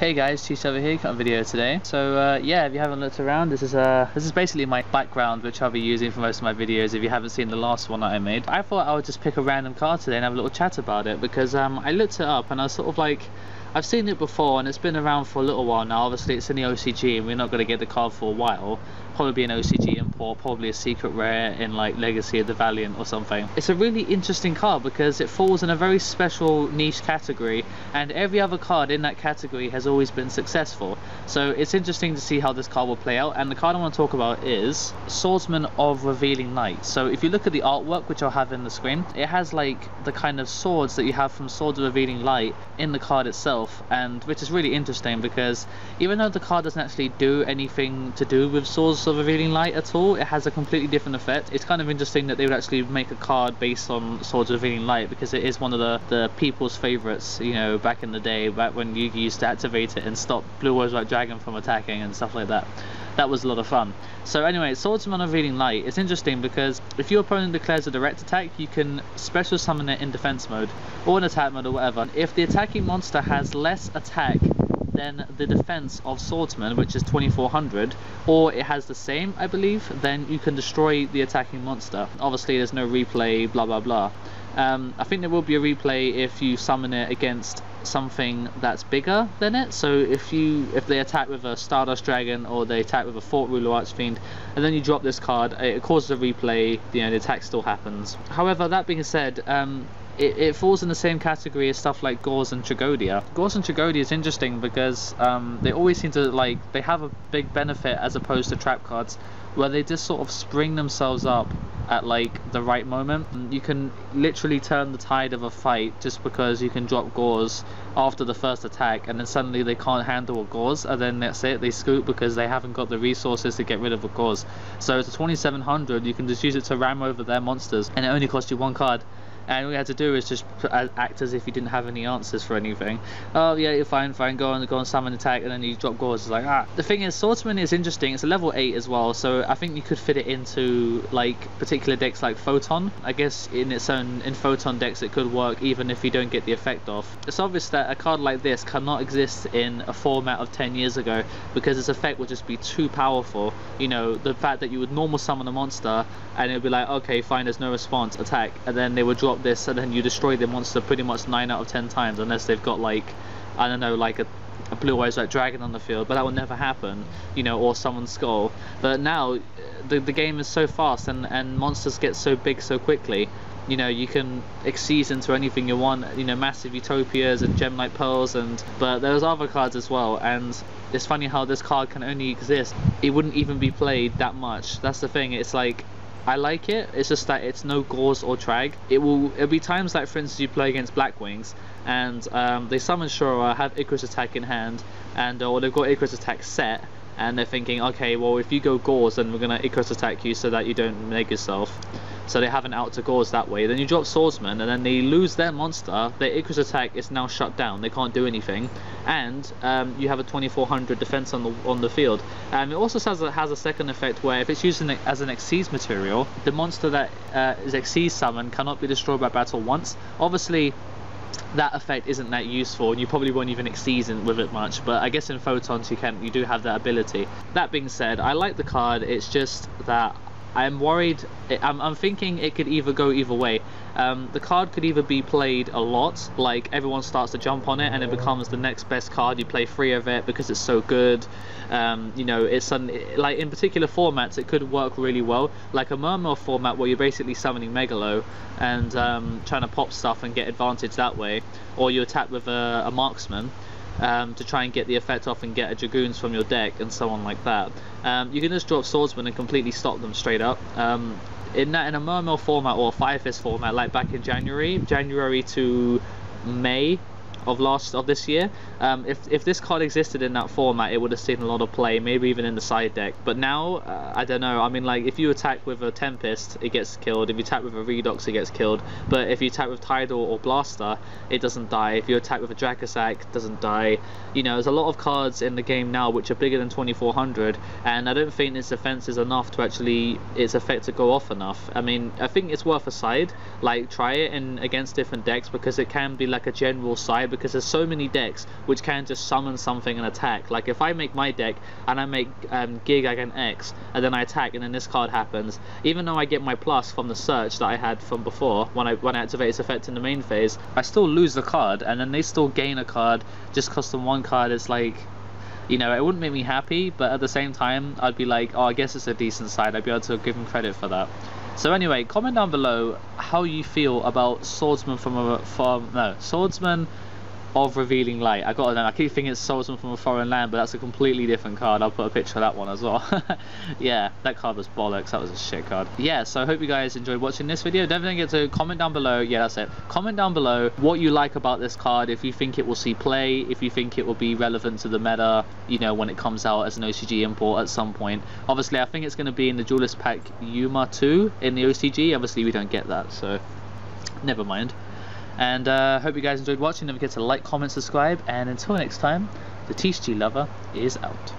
Hey guys, Cheese over here, got a video today. So yeah, if you haven't looked around, this is basically my background, which I'll be using for most of my videos if you haven't seen the last one that I made. I thought I would just pick a random card today and have a little chat about it because I looked it up and I was sort of like, I've seen it before and it's been around for a little while now. Obviously it's in the OCG and we're not going to get the card for a while. Probably be an OCG import, probably a secret rare in like Legacy of the Valiant or something. It's a really interesting card because it falls in a very special niche category and every other card in that category has always been successful. So it's interesting to see how this card will play out, and the card I want to talk about is Swordsman of Revealing Light. So if you look at the artwork, which I'll have in the screen, it has like the kind of swords that you have from Swords of Revealing Light in the card itself, and which is really interesting because even though the card doesn't actually do anything to do with Swords of Revealing Light at all, it has a completely different effect. It's kind of interesting that they would actually make a card based on Swords of Revealing Light because it is one of the people's favorites, you know, back in the day, back when you used to activate it and stop Blue Eyes White Dragon from attacking and stuff like that. That was a lot of fun. So anyway, Swordsman of Revealing Light is interesting because if your opponent declares a direct attack, you can special summon it in defense mode or in attack mode or whatever. If the attacking monster has less attack than the defense of Swordsman, which is 2400, or it has the same, I believe, then you can destroy the attacking monster. Obviously there's no replay, blah blah blah. I think there will be a replay if you summon it against something that's bigger than it. So if they attack with a Stardust Dragon or they attack with a Fort Ruler Archfiend and then you drop this card, it causes a replay, you know, the attack still happens. However, that being said, it falls in the same category as stuff like Gauze and Tragodia. Gauze and Tragodia is interesting because they always seem to, like, they have a big benefit as opposed to trap cards where they just sort of spring themselves up at like the right moment. You can literally turn the tide of a fight just because you can drop Gauze after the first attack and then suddenly they can't handle a Gauze and then that's it, they scoop because they haven't got the resources to get rid of a Gauze. So it's a 2700, you can just use it to ram over their monsters and it only costs you one card. And all you had to do is just act as if you didn't have any answers for anything. Oh yeah, you're fine, go on summon attack, and then you drop Gauze. It's like, ah. The thing is, Swordsman is interesting. It's a level 8 as well, so I think you could fit it into like particular decks like Photon. I guess in Photon decks it could work even if you don't get the effect off. It's obvious that a card like this cannot exist in a format of 10 years ago because its effect would just be too powerful. You know, the fact that you would normal summon a monster and it would be like, okay, fine, there's no response, attack, and then they would drop this and then you destroy the monster pretty much 9 out of 10 times unless they've got like, I don't know, like a Blue Eyes White Dragon on the field, but that would never happen, you know, or Summon Skull. But now the game is so fast and monsters get so big so quickly, you know, you can exceed into anything you want, you know, massive Utopias and Gem-like Pearls, but there's other cards as well, and it's funny how this card can only exist, it wouldn't even be played that much. That's the thing, it's like, I like it, it's just that it's no Gauze or Trag. It'll be times like, for instance, you play against Blackwings and they summon Shura, have Icarus attack in hand, and or they've got Icarus attack set, and they're thinking, okay, well if you go Gauze then we're gonna Icarus attack you so that you don't make yourself. So they have an out to Gauze that way. Then you drop Swordsman and then they lose their monster, their Icarus attack is now shut down, they can't do anything, and you have a 2400 defense on the field. It also has a second effect where if it's used as an Xyz material, the monster that is Xyz summoned cannot be destroyed by battle once. Obviously that effect isn't that useful and you probably won't even exceed with it much, but I guess in Photons you do have that ability. That being said, I like the card, it's just that I'm worried, I'm thinking it could either go either way. The card could either be played a lot, like everyone starts to jump on it and it becomes the next best card, you play 3 of it because it's so good. You know, it's like in particular formats it could work really well, like a Mermail format where you're basically summoning Megalo and trying to pop stuff and get advantage that way, or you attack with a Marksman to try and get the effect off and get a Dragoons from your deck and so on like that. You can just drop Swordsman and completely stop them straight up. In a Mermail format or a Fire Fist format, like back in January to May of this year, if this card existed in that format it would have seen a lot of play, maybe even in the side deck. But now I don't know, I mean, like if you attack with a Tempest it gets killed, if you attack with a Redox it gets killed, but if you attack with Tidal or Blaster it doesn't die, if you attack with a Dracosac it doesn't die. You know, there's a lot of cards in the game now which are bigger than 2400 and I don't think its defense is enough to actually, its effect to go off enough. I mean, I think it's worth a side, like try it against different decks because it can be like a general side because there's so many decks which can just summon something and attack. Like if I make my deck and I make Gig and X and then I attack and then this card happens, even though I get my plus from the search that I had from before when I activate its effect in the main phase, I still lose the card and then they still gain a card just because the one card is like, you know, it wouldn't make me happy, but at the same time I'd be like, oh, I guess it's a decent side. I'd be able to give him credit for that. So anyway, comment down below how you feel about Swordsman Swordsman of Revealing Light. I got it. I keep thinking it's Swordsman from a Foreign Land, but that's a completely different card. I'll put a picture of that one as well. Yeah, that card was bollocks. That was a shit card. Yeah, so I hope you guys enjoyed watching this video. Don't forget to comment down below. Yeah, that's it. Comment down below what you like about this card, if you think it will see play, if you think it will be relevant to the meta, you know, when it comes out as an OCG import at some point. Obviously, I think it's going to be in the Duelist Pack Yuma 2 in the OCG. Obviously, we don't get that, so never mind. And hope you guys enjoyed watching. Don't forget to like, comment, subscribe, and until next time, the Thetcglover is out.